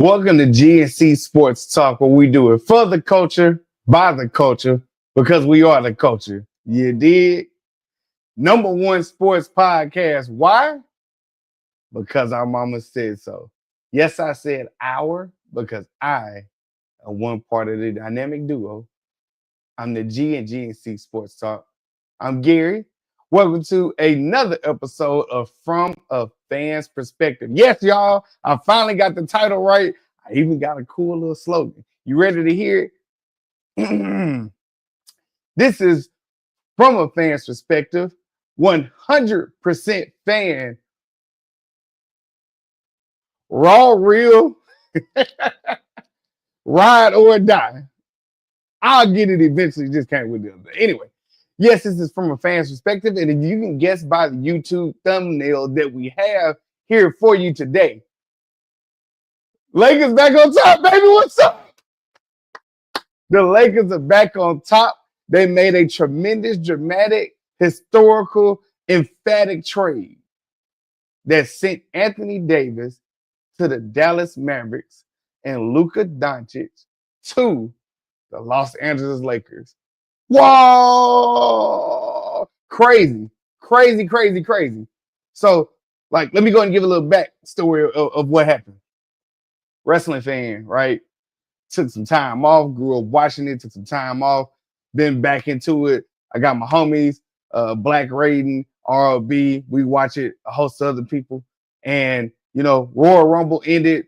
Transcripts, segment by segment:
Welcome to GNC Sports Talk, where we do it for the culture, by the culture, because we are the culture. You dig? Number one sports podcast. Why? Because our mama said so. Yes, I said our, because I am one part of the dynamic duo. I'm the G and GNC Sports Talk. I'm Gary. Welcome to another episode of From a Fan's Perspective. Yes, y'all, I finally got the title right. I even got a cool little slogan. You ready to hear it? This is From a Fan's Perspective, 100% fan, raw, real, ride or die. I'll get it eventually, just can't with them. Anyway. Yes, this is From a Fan's Perspective, and if you can guess by the YouTube thumbnail that we have here for you today, Lakers back on top, baby. What's up? The Lakers are back on top. They made a tremendous, dramatic, historical, emphatic trade that sent Anthony Davis to the Dallas Mavericks and Luka Dončić to the Los Angeles Lakers. Whoa! Crazy. So, let me go and give a little backstory of what happened. Wrestling fan, right? Took some time off, grew up watching it, took some time off, been back into it. I got my homies, Black Raiden, RLB. We watch it, a host of other people. And, Royal Rumble ended.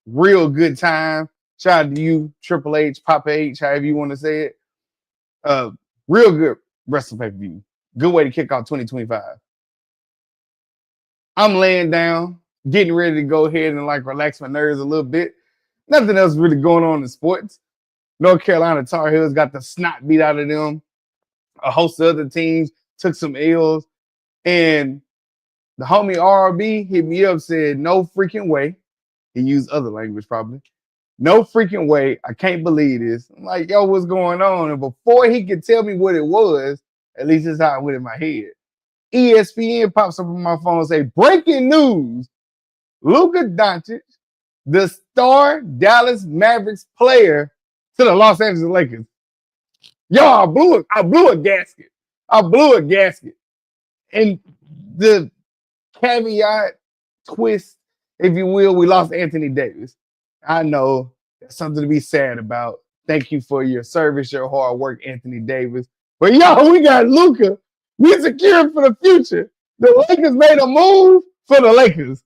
Real good time. Shout out to you, Triple H, Papa H, however you want to say it. Real good wrestling pay-per-view. Good way to kick off 2025. I'm laying down, getting ready to go ahead and relax my nerves a little bit. Nothing else really going on in sports. North Carolina Tar Heels got the snot beat out of them. A host of other teams took some L's. And the homie RB hit me up, said, no freaking way. He used other language probably. No freaking way. I can't believe this. I'm like, yo, what's going on? And before he could tell me what it was, at least it's how it went in my head, ESPN pops up on my phone and say, breaking news, Luka Dončić, the star Dallas Mavericks player, to the Los Angeles Lakers. Yo, I blew a gasket. And the caveat twist, if you will, we lost Anthony Davis. I know that's something to be sad about. Thank you for your service, your hard work, Anthony Davis. But yo, we got Luka. We secured for the future. The Lakers made a move for the Lakers.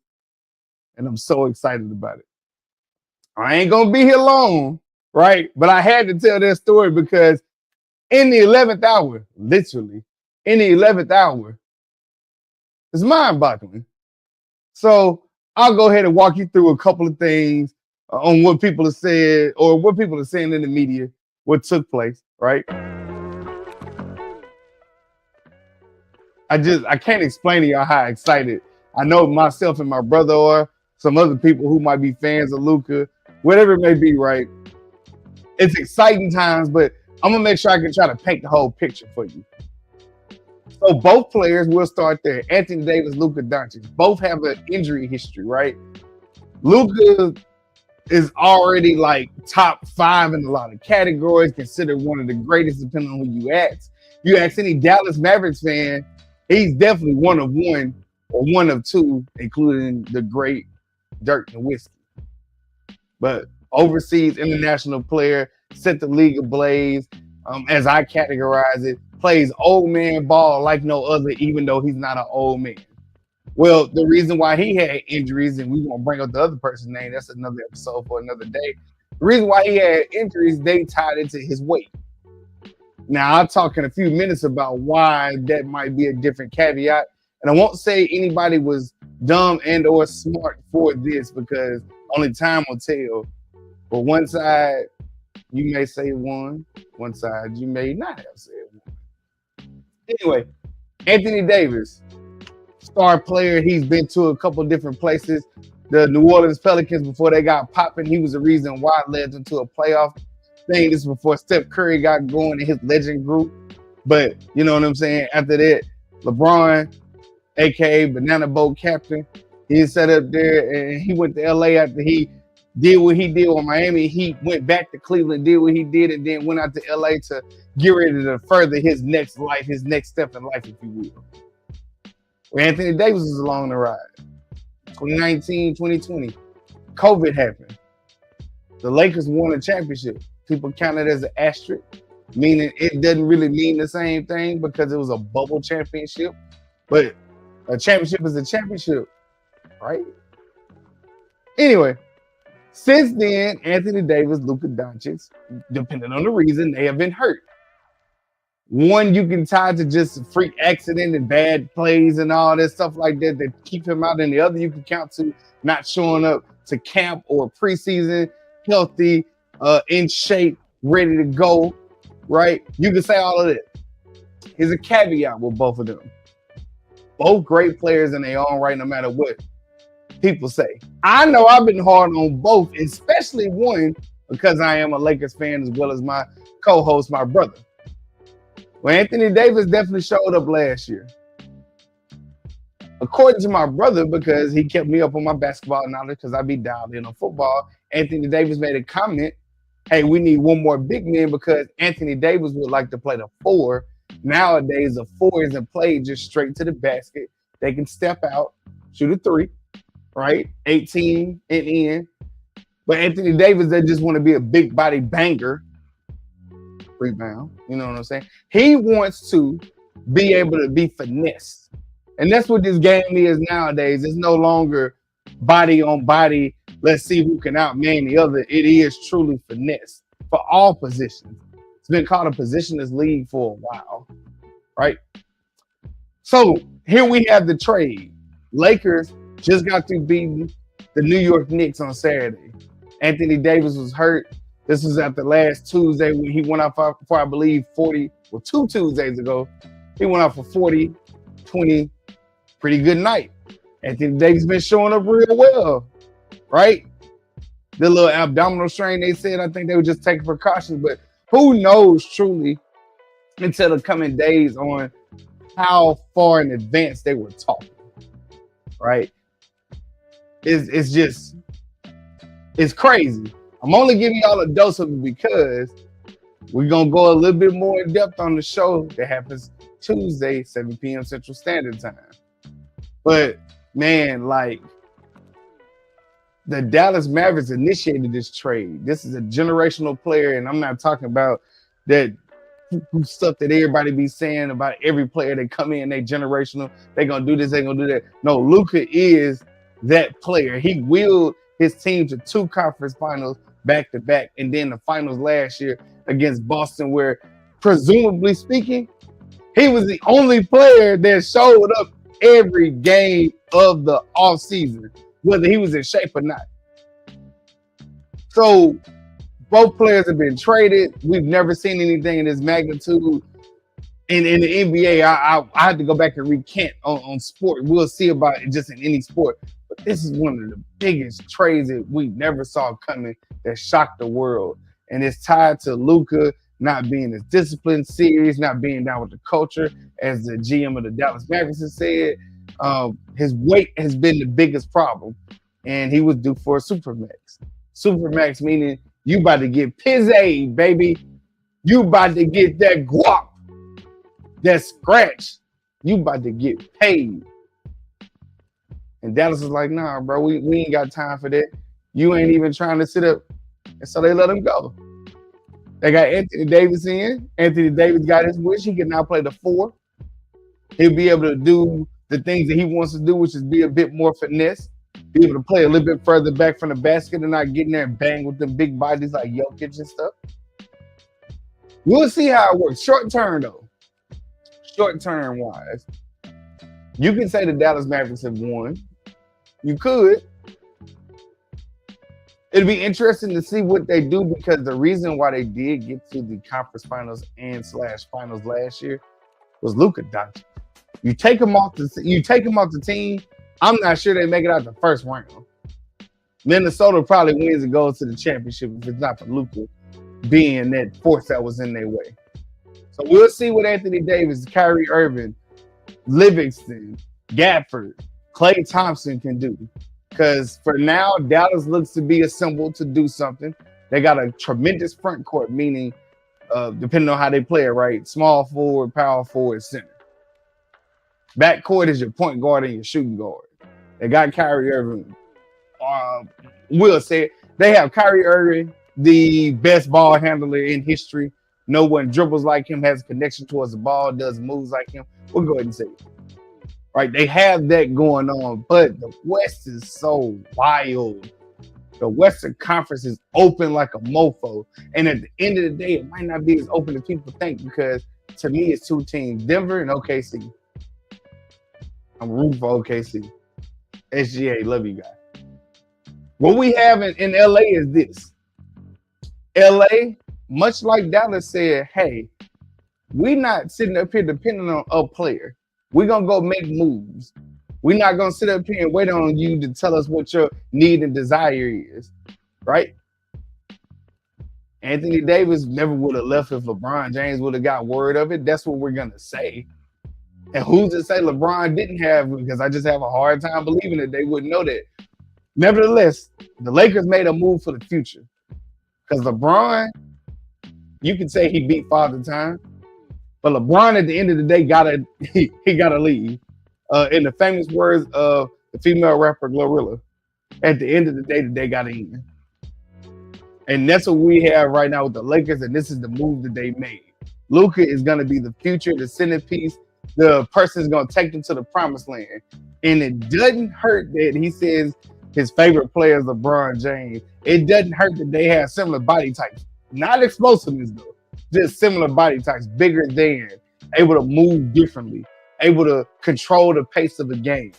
And I'm so excited about it. I ain't going to be here long, right? But I had to tell that story because in the 11th hour, literally, in the 11th hour, it's mind-boggling. So I'll go ahead and walk you through a couple of things on what people have said or what people are saying in the media, what took place, right? I can't explain to y'all how excited I know myself and my brother or some other people who might be fans of Luka, whatever it may be, right? It's exciting times, but I'm going to make sure I can try to paint the whole picture for you. So both players, we'll start there. Anthony Davis, Luka Dončić, both have an injury history, right? Luka is already top 5 in a lot of categories, considered one of the greatest depending on who you ask. You ask any Dallas Mavericks fan, he's definitely one of one or one of two, including the great Dirk Nowitzki. But overseas international player, set the league ablaze, as I categorize it, plays old man ball like no other, even though he's not an old man. Well, the reason why he had injuries, and we won't bring up the other person's name, that's another episode for another day. The reason why he had injuries, they tied into his weight. Now, I'll talk in a few minutes about why that might be a different caveat. And I won't say anybody was dumb and or smart for this because only time will tell. But one side, you may say one side, you may not have said one. Anyway, Anthony Davis, star player. He's been to a couple different places. The New Orleans Pelicans, before they got popping, he was the reason why it led them to a playoff thing. This is before Steph Curry got going in his legend group. But you know what I'm saying? After that, LeBron, a.k.a. Banana Boat Captain, he sat up there and he went to L.A. after he did what he did with Miami. He went back to Cleveland, did what he did, and then went out to LA to get ready to further his next life, his next step in life, if you will. Where Anthony Davis was along the ride. 2019, 2020. COVID happened. The Lakers won a championship. People count it as an asterisk, meaning it doesn't really mean the same thing because it was a bubble championship. But a championship is a championship, right? Anyway, since then, Anthony Davis, Luka Dončić, depending on the reason, they have been hurt. One you can tie to just freak accident and bad plays and all that stuff like that that keep him out, and the other you can count to not showing up to camp or preseason healthy, in shape, ready to go, right? You can say all of that. Here's a caveat with both of them. Both great players in their own right, no matter what people say. I know I've been hard on both, especially one, because I am a Lakers fan as well as my co-host, my brother. Well, Anthony Davis definitely showed up last year. According to my brother, because he kept me up on my basketball knowledge because I be dialed in on football, Anthony Davis made a comment, hey, we need one more big man because Anthony Davis would like to play the 4. Nowadays, the 4 isn't played just straight to the basket. They can step out, shoot a 3, right? 18 and in. But Anthony Davis, they just want to be a big body banger. Rebound, you know what I'm saying? He wants to be able to be finessed. And that's what this game is nowadays. It's no longer body on body. Let's see who can outman the other. It is truly finesse for all positions. It's been called a positionless league for a while, right? So here we have the trade. Lakers just got through beating the New York Knicks on Saturday. Anthony Davis was hurt. This was after last Tuesday when he went out for I believe 40, well, 2 Tuesdays ago. He went out for 40, 20, pretty good night. Anthony Davis been showing up real well, right? The little abdominal strain, they said, I think they were just taking precautions, but who knows truly until the coming days on how far in advance they were talking, right? It's crazy. I'm only giving y'all a dose of it because we're going to go a little bit more in depth on the show that happens Tuesday, 7 p.m. Central Standard Time. But, man, like, the Dallas Mavericks initiated this trade. This is a generational player, and I'm not talking about that stuff that everybody be saying about every player that come in, they generational, they going to do this, they going to do that. No, Luka is that player. He willed his team to 2 conference finals back-to-back, and then the finals last year against Boston, where, presumably speaking, he was the only player that showed up every game of the offseason, whether he was in shape or not. So both players have been traded. We've never seen anything in this magnitude in the NBA. I had to go back and recant on sport. We'll see about it just in any sport. But this is one of the biggest trades that we never saw coming that shocked the world. And it's tied to Luka not being as disciplined, serious, not being down with the culture, as the GM of the Dallas Mavericks has said. His weight has been the biggest problem, and he was due for a supermax. Supermax meaning you about to get pizzade, baby. You about to get that guap, that scratch. You about to get paid. And Dallas is like, nah, bro, we ain't got time for that. You ain't even trying to sit up. And so they let him go. They got Anthony Davis in. Anthony Davis got his wish. He can now play the 4. He'll be able to do the things that he wants to do, which is be a bit more finesse, be able to play a little bit further back from the basket and not getting there and bang with them big bodies like Jokic and stuff. We'll see how it works. Short term, though. Short term wise, you can say the Dallas Mavericks have won. You could. It'll be interesting to see what they do, because the reason why they did get to the conference finals and / finals last year was Luka Dončić. You take him off the team, I'm not sure they make it out the first round. Minnesota probably wins and goes to the championship if it's not for Luka being that force that was in their way. So we'll see what Anthony Davis, Kyrie Irving, Livingston, Gafford, Klay Thompson can do. Because for now, Dallas looks to be assembled to do something. They got a tremendous front court, meaning depending on how they play it, right? Small forward, power forward, center. Back court is your point guard and your shooting guard. They got Kyrie Irving. Will say it. They have Kyrie Irving, the best ball handler in history. No one dribbles like him, has a connection towards the ball, does moves like him. We'll go ahead and say it. Right, they have that going on, but the West is so wild. The Western Conference is open like a mofo. And at the end of the day, it might not be as open as people think because to me, it's two teams, Denver and OKC. I'm rooting for OKC. SGA, love you guys. What we have in LA is this. LA, much like Dallas said, hey, we're not sitting up here depending on a player. We're going to go make moves. We're not going to sit up here and wait on you to tell us what your need and desire is, right? Anthony Davis never would have left if LeBron James would have got word of it. That's what we're going to say. And who's to say LeBron didn't have, because I just have a hard time believing that they wouldn't know that. Nevertheless, the Lakers made a move for the future. Because LeBron, you can say he beat Father Time. But LeBron, at the end of the day, he gotta leave. In the famous words of the female rapper Glorilla, at the end of the day, they gotta end. And that's what we have right now with the Lakers, and this is the move that they made. Luka is gonna be the future, the centerpiece, the person is gonna take them to the promised land. And it doesn't hurt that he says his favorite player is LeBron James. It doesn't hurt that they have similar body types, not explosiveness though. Just similar body types, bigger than, able to move differently, able to control the pace of the game.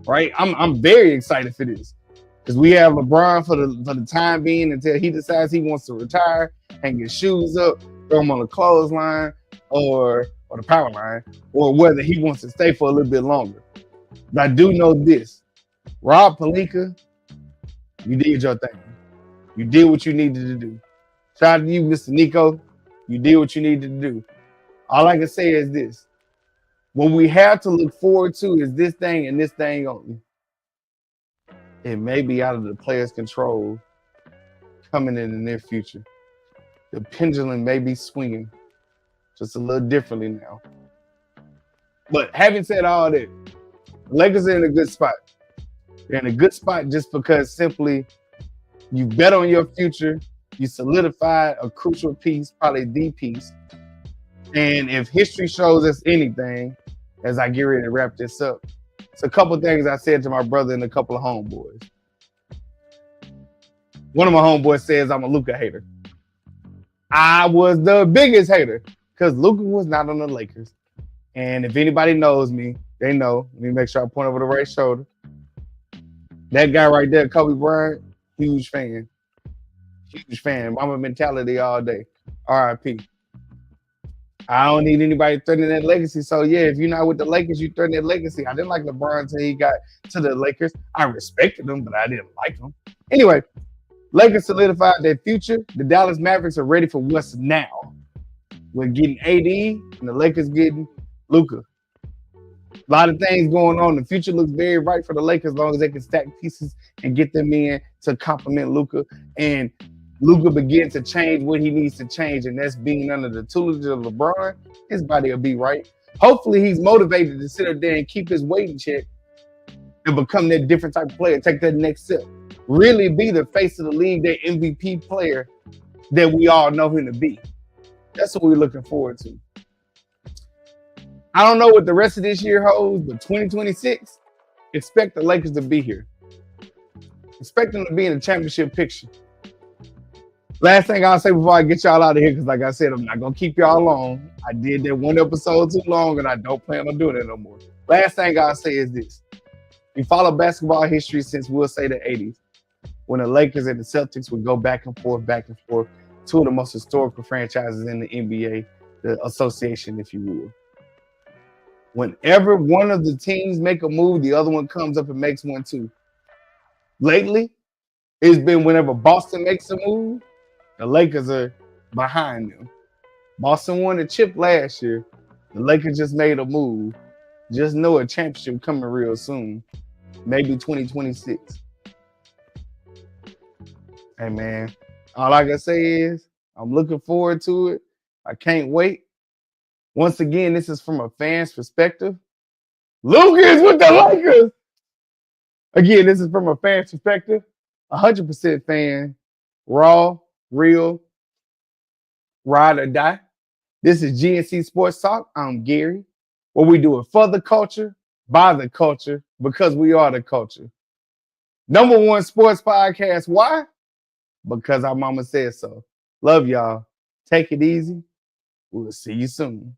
Right? I'm very excited for this because we have LeBron for the time being until he decides he wants to retire, hang his shoes up, throw him on the clothesline or the power line, or whether he wants to stay for a little bit longer. But I do know this: Rob Pelinka, you did your thing. You did what you needed to do. Shout out to you, Mr. Nico. You did what you needed to do. All I can say is this. What we have to look forward to is this thing and this thing only. It may be out of the player's control coming in the near future. The pendulum may be swinging just a little differently now. But having said all that, the Lakers are in a good spot. They're in a good spot just because simply you bet on your future. You solidified a crucial piece, probably the piece. And if history shows us anything, as I get ready to wrap this up, it's a couple things I said to my brother and a couple of homeboys. One of my homeboys says I'm a Luka hater. I was the biggest hater because Luka was not on the Lakers. And if anybody knows me, they know. Let me make sure I point over the right shoulder. That guy right there, Kobe Bryant, huge fan. Huge fan. Mama mentality all day. RIP. I don't need anybody threatening that legacy. So, yeah, if you're not with the Lakers, you threaten that legacy. I didn't like LeBron until he got to the Lakers. I respected him, but I didn't like him. Anyway, Lakers solidified their future. The Dallas Mavericks are ready for what's now. We're getting AD, and the Lakers getting Luka. A lot of things going on. The future looks very bright for the Lakers as long as they can stack pieces and get them in to complement Luka. And Luka begins to change what he needs to change, and that's being under the tutelage of LeBron. His body will be right. Hopefully, he's motivated to sit up there and keep his weight in check and become that different type of player, take that next step. Really be the face of the league, that MVP player that we all know him to be. That's what we're looking forward to. I don't know what the rest of this year holds, but 2026, expect the Lakers to be here. Expect them to be in the championship picture. Last thing I'll say before I get y'all out of here, because like I said, I'm not going to keep y'all long. I did that one episode too long, and I don't plan on doing it no more. Last thing I'll say is this. We follow basketball history since, we'll say, the 80s, when the Lakers and the Celtics would go back and forth, two of the most historical franchises in the NBA, the association, if you will. Whenever one of the teams make a move, the other one comes up and makes one too. Lately, it's been whenever Boston makes a move, the Lakers are behind them. Boston won the chip last year. The Lakers just made a move. Just know a championship coming real soon. maybe 2026. Hey man, all I can say is I'm looking forward to it. I can't wait. Once again, this is from a fan's perspective. Luka is with the Lakers. Again, this is from a fan's perspective. 100% fan, raw, real, ride or die. This is GNC Sports Talk. I'm Gary. What we do it for the culture, by the culture, because we are the culture. #1 sports podcast. Why? Because our mama said so. Love y'all. Take it easy. We'll see you soon.